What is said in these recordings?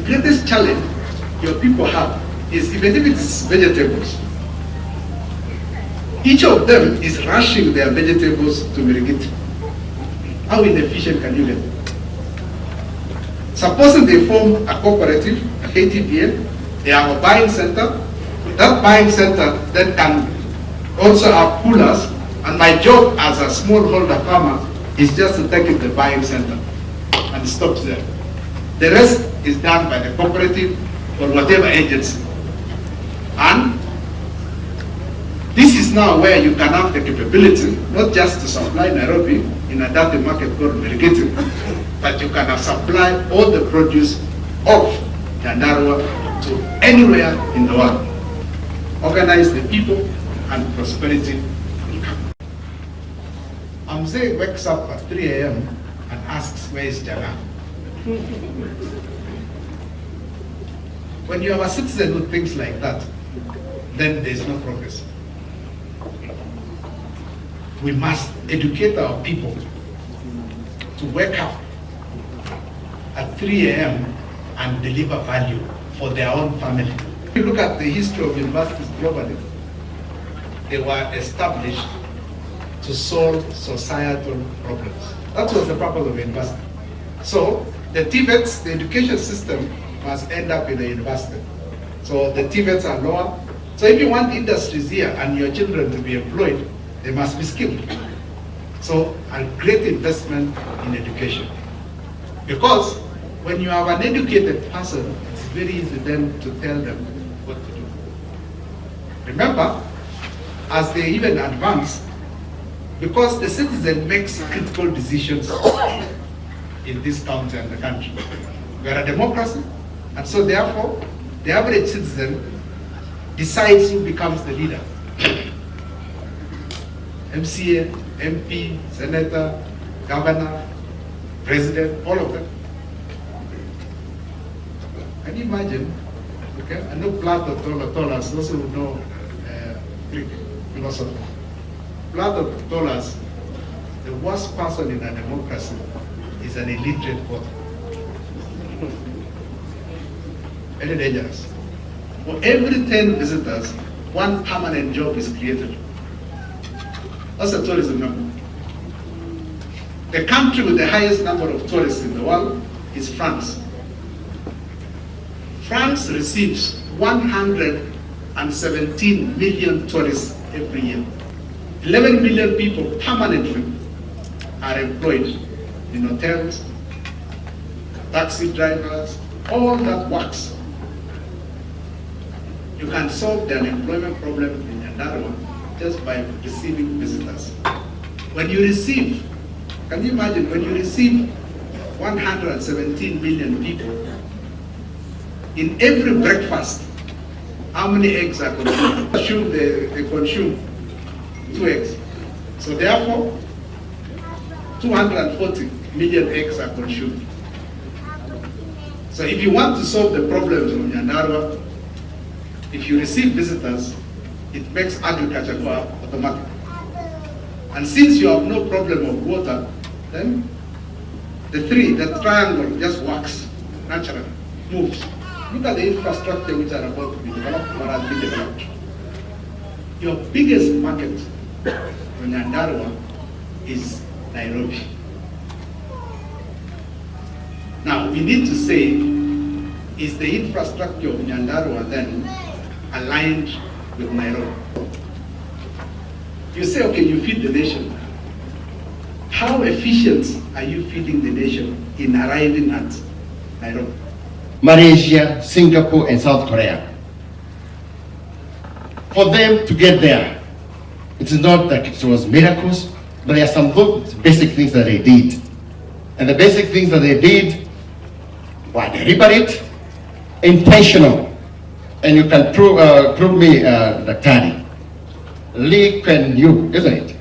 greatest challenge your people have is, even if it's vegetables, each of them is rushing their vegetables to Mirigiti. How inefficient can you get? Supposing they form a cooperative, a KTPA, they have a buying center. That buying center then can also have coolers, and my job as a smallholder farmer is just to take it to the buying center and stops there. The rest is done by the cooperative or whatever agency. And this is now where you can have the capability, not just to supply Nairobi in a dirty market called Mirigiti, but you can have supply all the produce of Nyandarua to anywhere in the world. Organize the people and prosperity will come. Amze wakes up at 3 a.m. and asks, where is Jana? When you have a citizen who thinks like that, then there's no progress. We must educate our people to wake up at 3 a.m. and deliver value for their own family. If you look at the history of universities globally, they were established to solve societal problems. That was the purpose of university. So the TVETs, the education system, must end up in the university. So the TVETs are lower. So if you want industries here and your children to be employed, they must be skilled. So a great investment in education. Because when you have an educated person, it's very easy then to tell them what to do. Remember, as they even advance, because the citizen makes critical decisions in this country and the country. We are a democracy, and so therefore, the average citizen decides who becomes the leader. MCA, MP, senator, governor, president, all of them. Can you imagine? Okay, I know Plato told us, those who know Greek philosophy. Plato told us the worst person in a democracy is an illiterate voter. Very dangerous. For every 10 visitors, one permanent job is created. That's the tourism number. The country with the highest number of tourists in the world is France. France receives 117 million tourists every year. 11 million people permanently are employed in hotels, taxi drivers, all that works. You can solve the unemployment problem in Nyandarua just by receiving visitors. When you receive, can you imagine, when you receive 117 million people, in every breakfast, how many eggs are consumed? They consume 2 eggs. So therefore, 240 million eggs are consumed. So if you want to solve the problems of Nyandarua, if you receive visitors, it makes agriculture go up automatically. And since you have no problem of water, then the triangle just works naturally, moves. Look at the infrastructure which are about to be developed or has been developed. Your biggest market for Nyandarua is Nairobi. Now, we need to say, is the infrastructure of Nyandarua then aligned with Nairobi? You say, okay, you feed the nation. How efficient are you feeding the nation in arriving at Nairobi? Malaysia, Singapore, and South Korea. For them to get there, it is not that it was miracles, but there are some basic things that they did. And the basic things that they did were deliberate, intentional. And you can prove me, Daktari. Lee Kuan Yew, isn't it?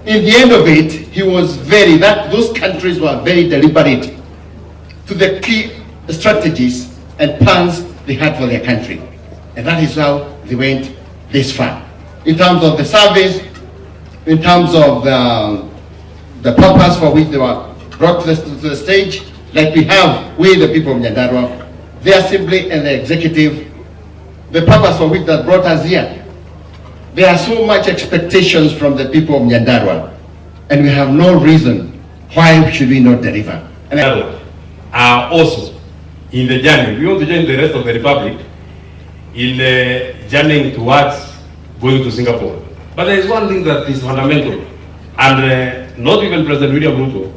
In the end of it, he was those countries were very deliberate to the key strategies and plans they had for their country. And that is how they went this far. In terms of the service, in terms of the purpose for which they were brought to the stage, like we have, we the people of Nyandarua, the assembly and the executive, the purpose of which that brought us here. There are so much expectations from the people of Nyandarua, and we have no reason why should we not deliver. And are also in the journey. We want to join the rest of the Republic in journeying towards going to Singapore. But there is one thing that is fundamental, and not even President William Ruto,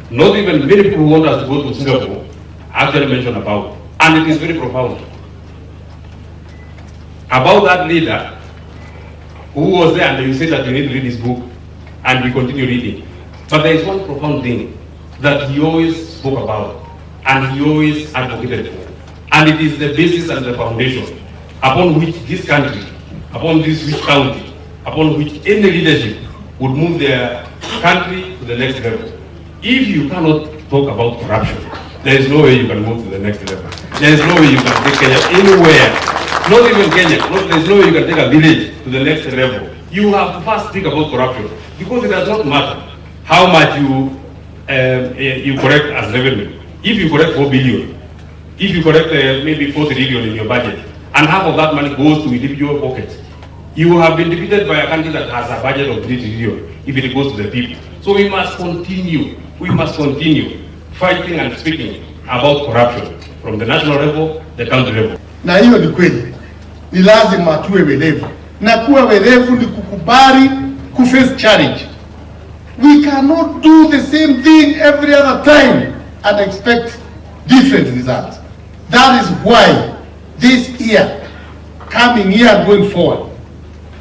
not even many people who want us to go to Singapore actually mention about, and it is very profound. About that leader who was there, and you said that you need to read his book, and we continue reading. But there is one profound thing that he always spoke about, and he always advocated for. And it is the basis and the foundation upon which this country, upon this rich county, upon which any leadership would move their country to the next level. If you cannot talk about corruption, there is no way you can move to the next level. There is no way you can take Kenya anywhere. Not even Kenya. There is no way you can take a village to the next level. You have to first think about corruption, because it does not matter how much you correct as revenue. If you correct 4 billion, if you correct maybe 4 trillion in your budget, and half of that money goes to individual pockets, you have been defeated by a country that has a budget of 3 trillion if it goes to the people. So we must continue fighting and speaking about corruption from the national level, the county level. Na hiyo ni kweli, ni lazima tuwe werevu, na kuwa werevu ni kukubali kuface challenge. We cannot do the same thing every other time and expect different results. That is why this year, coming year and going forward,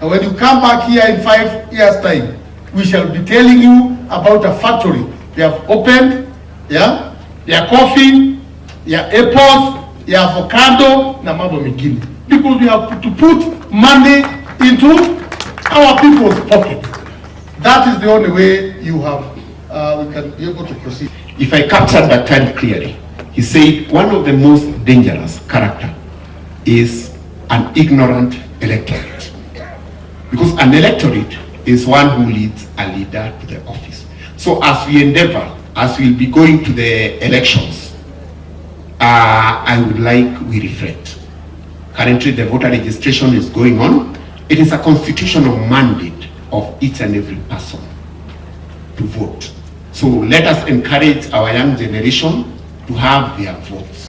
and when you come back here in 5 years' time, we shall be telling you about a factory they have opened, yeah, their coffee, their apples, their avocado, na mambo mengine. Because we have to put money into our people's pockets. That is the only way you have, we can be able to proceed. If I captured that time clearly, he said one of the most dangerous character is an ignorant electorate. Because an electorate is one who leads a leader to the office. So as we endeavor, as we'll be going to the elections, I would like we reflect. Currently the voter registration is going on. It is a constitutional mandate of each and every person to vote. So let us encourage our young generation to have their votes.